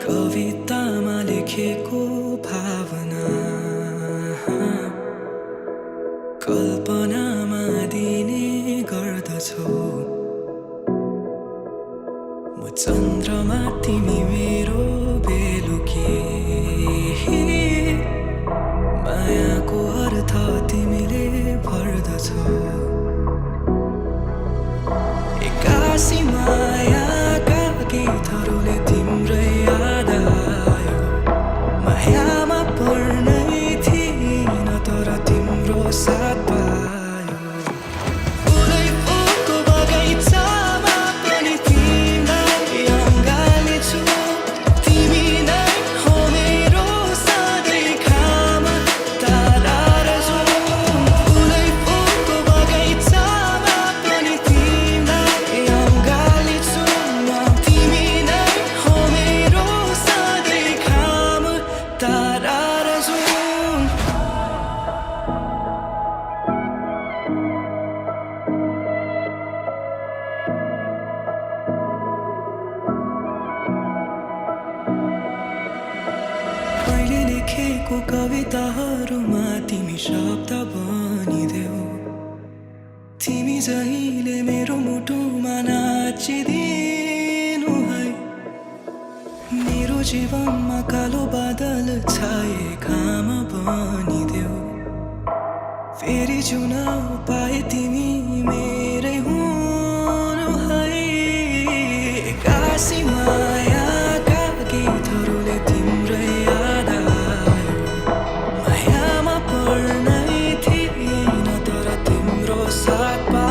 कवितामा लेखेको भावना कल्पनामा दिने गर्दछौ। म चन्द्रमा तिमी मेरो बेलुकी, मायाको अर्थ तिमीले भर्दछौ। एक्कासी मायाका गीतहरूले तिम्रै याद आयो। मायामा पर्नै थिइन तर तिम्रो साथ पायो। फुलै फुलको बगैँचामा पनि तिमीलाई अँगालेछु। तिमी नै हो मेरो सधैँ खाम तारा र जुन। फुलै फुलको बगैँचामा पनि तिमीलाई अँगालेछु म। तिमी नै हो मेरो सधैँ खाम तारा र जुन। मैले लेखेको कविताहरूमा तिमी शब्द बनिदेऊ। तिमी जहिले मेरो मुटुमा नाचिदिनु है। मेरो जीवनमा कालो बादल छाए घाम बनिदेऊ। फेरि जिउन पाए तिमी मेरै हुनु है। एक्कासी मायाका गीतहरूले तिम्रै याद आयो। मायामा पर्नै थिइन तर तिम्रो साथ पायो।